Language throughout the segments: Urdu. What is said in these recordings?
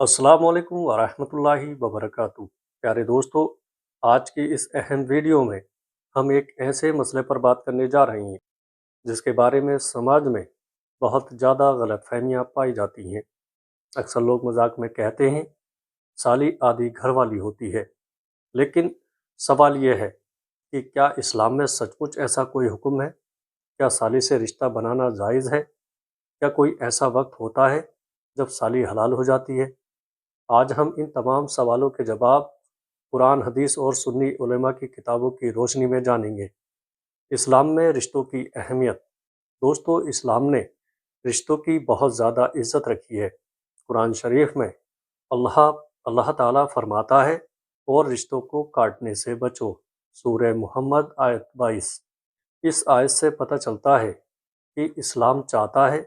السلام علیکم ورحمۃ اللہ وبرکاتہ۔ پیارے دوستو، آج کی اس اہم ویڈیو میں ہم ایک ایسے مسئلے پر بات کرنے جا رہے ہیں جس کے بارے میں سماج میں بہت زیادہ غلط فہمیاں پائی جاتی ہیں۔ اکثر لوگ مذاق میں کہتے ہیں سالی آدھی گھر والی ہوتی ہے، لیکن سوال یہ ہے کہ کیا اسلام میں سچ مچ ایسا کوئی حکم ہے؟ کیا سالی سے رشتہ بنانا جائز ہے؟ کیا کوئی ایسا وقت ہوتا ہے جب سالی حلال ہو جاتی ہے؟ آج ہم ان تمام سوالوں کے جواب قرآن، حدیث اور سنی علماء کی کتابوں کی روشنی میں جانیں گے۔ اسلام میں رشتوں کی اہمیت۔ دوستو، اسلام نے رشتوں کی بہت زیادہ عزت رکھی ہے۔ قرآن شریف میں اللہ تعالیٰ فرماتا ہے اور رشتوں کو کاٹنے سے بچو، سورہ محمد آیت 22۔ اس آیت سے پتہ چلتا ہے کہ اسلام چاہتا ہے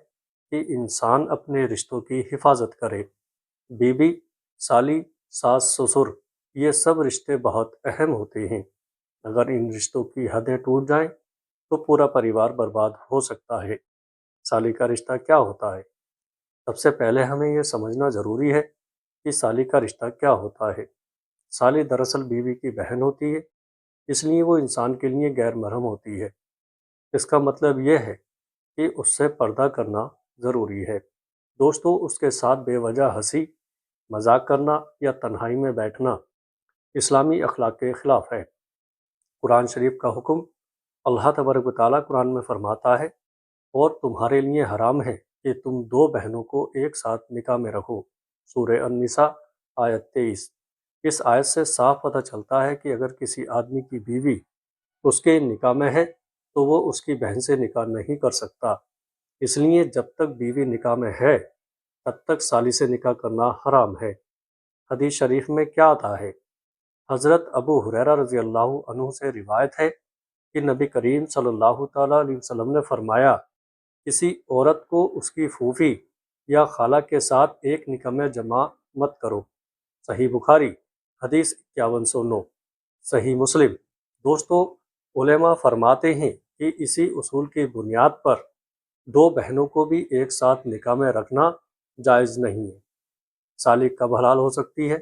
کہ انسان اپنے رشتوں کی حفاظت کرے۔ بیوی، سالی، ساس، سسر، یہ سب رشتے بہت اہم ہوتے ہیں۔ اگر ان رشتوں کی حدیں ٹوٹ جائیں تو پورا پریوار برباد ہو سکتا ہے۔ سالی کا رشتہ کیا ہوتا ہے؟ سب سے پہلے ہمیں یہ سمجھنا ضروری ہے کہ سالی کا رشتہ کیا ہوتا ہے۔ سالی دراصل بیوی کی بہن ہوتی ہے، اس لیے وہ انسان کے لیے غیر محرم ہوتی ہے۔ اس کا مطلب یہ ہے کہ اس سے پردہ کرنا ضروری ہے۔ دوستو، اس کے ساتھ بے وجہ ہنسی مذاق کرنا یا تنہائی میں بیٹھنا اسلامی اخلاق کے خلاف ہے۔ قرآن شریف کا حکم اللہ تبارک و تعالیٰ قرآن میں فرماتا ہے، اور تمہارے لیے حرام ہے کہ تم دو بہنوں کو ایک ساتھ نکاح میں رکھو، سورہ النساء آیت 23۔ اس آیت سے صاف پتہ چلتا ہے کہ اگر کسی آدمی کی بیوی اس کے نکاح میں ہے تو وہ اس کی بہن سے نکاح نہیں کر سکتا۔ اس لیے جب تک بیوی نکاح میں ہے تب تک سالی سے نکاح کرنا حرام ہے۔ حدیث شریف میں کیا آتا ہے؟ حضرت ابو ہریرہ رضی اللہ عنہ سے روایت ہے کہ نبی کریم صلی اللہ تعالیٰ علیہ وسلم نے فرمایا، کسی عورت کو اس کی پھوپھی یا خالہ کے ساتھ ایک نکاح میں جمع مت کرو۔ صحیح بخاری حدیث 5109۔ صحیح مسلم۔ دوستو، علماء فرماتے ہیں کہ اسی اصول کی بنیاد پر دو بہنوں کو بھی ایک ساتھ نکاح میں رکھنا جائز نہیں ہے۔ سالی کب حلال ہو سکتی ہے؟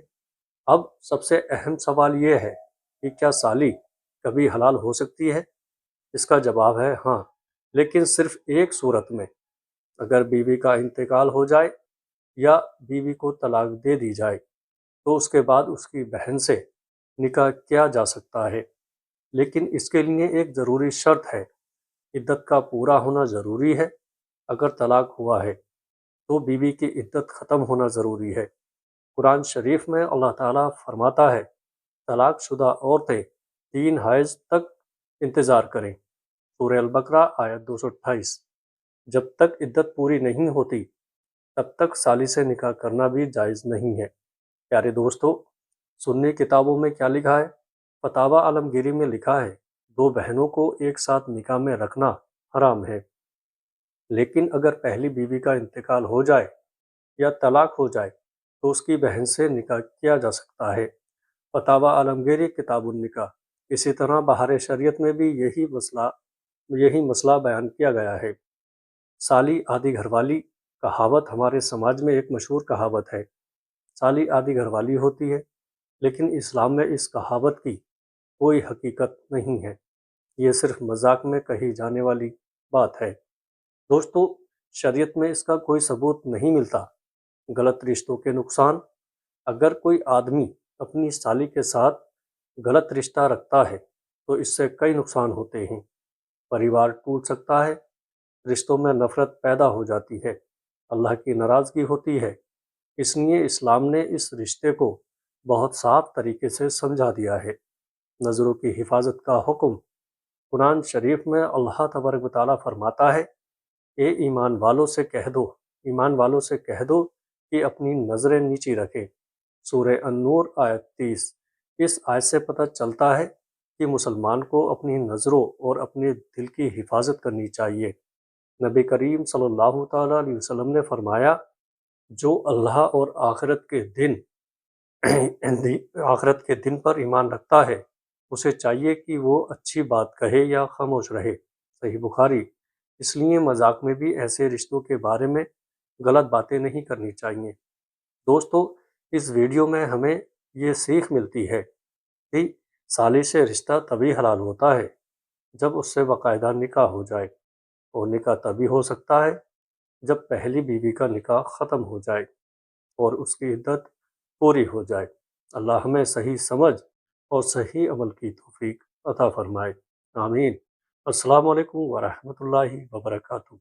اب سب سے اہم سوال یہ ہے کہ کیا سالی کبھی حلال ہو سکتی ہے؟ اس کا جواب ہے ہاں، لیکن صرف ایک صورت میں۔ اگر بیوی کا انتقال ہو جائے یا بیوی کو طلاق دے دی جائے تو اس کے بعد اس کی بہن سے نکاح کیا جا سکتا ہے، لیکن اس کے لیے ایک ضروری شرط ہے، عدت کا پورا ہونا ضروری ہے۔ اگر طلاق ہوا ہے تو بیوی کی عدت ختم ہونا ضروری ہے۔ قرآن شریف میں اللہ تعالیٰ فرماتا ہے، طلاق شدہ عورتیں 3 حیض تک انتظار کریں، سورہ البقرہ آیت 228۔ جب تک عدت پوری نہیں ہوتی تب تک سالی سے نکاح کرنا بھی جائز نہیں ہے۔ پیارے دوستو، سنی کتابوں میں کیا لکھا ہے؟ فتاوی عالمگیری میں لکھا ہے، دو بہنوں کو ایک ساتھ نکاح میں رکھنا حرام ہے، لیکن اگر پہلی بیوی کا انتقال ہو جائے یا طلاق ہو جائے تو اس کی بہن سے نکاح کیا جا سکتا ہے۔ فتاوی عالمگیری کتاب النکاح۔ اسی طرح بہار شریعت میں بھی یہی مسئلہ بیان کیا گیا ہے۔ سالی آدھی گھر والی کہاوت ہمارے سماج میں ایک مشہور کہاوت ہے۔ سالی آدھی گھر والی ہوتی ہے، لیکن اسلام میں اس کہاوت کی کوئی حقیقت نہیں ہے، یہ صرف مذاق میں کہی جانے والی بات ہے۔ دوستو، شریعت میں اس کا کوئی ثبوت نہیں ملتا۔ غلط رشتوں کے نقصان۔ اگر کوئی آدمی اپنی سالی کے ساتھ غلط رشتہ رکھتا ہے تو اس سے کئی نقصان ہوتے ہیں۔ پریوار ٹوٹ سکتا ہے، رشتوں میں نفرت پیدا ہو جاتی ہے، اللہ کی ناراضگی ہوتی ہے۔ اس لیے اسلام نے اس رشتے کو بہت صاف طریقے سے سمجھا دیا ہے۔ نظروں کی حفاظت کا حکم۔ قرآن شریف میں اللہ تبارک و تعالیٰ فرماتا ہے، اے ایمان والوں سے کہہ دو کہ اپنی نظریں نیچی رکھیں، سورہ النور آیت 30۔ اس آیت سے پتہ چلتا ہے کہ مسلمان کو اپنی نظروں اور اپنے دل کی حفاظت کرنی چاہیے۔ نبی کریم صلی اللہ تعالیٰ علیہ وسلم نے فرمایا، جو اللہ اور آخرت کے دن پر ایمان رکھتا ہے اسے چاہیے کہ وہ اچھی بات کہے یا خاموش رہے۔ صحیح بخاری۔ اس لیے مذاق میں بھی ایسے رشتوں کے بارے میں غلط باتیں نہیں کرنی چاہیے۔ دوستو، اس ویڈیو میں ہمیں یہ سیکھ ملتی ہے کہ ثالث رشتہ تبھی حلال ہوتا ہے جب اس سے باقاعدہ نکاح ہو جائے، اور نکاح تبھی ہو سکتا ہے جب پہلی بیوی کا نکاح ختم ہو جائے اور اس کی عدت پوری ہو جائے۔ اللہ ہمیں صحیح سمجھ اور صحیح عمل کی توفیق عطا فرمائے، آمین۔ السلام علیکم ورحمۃ اللہ وبرکاتہ۔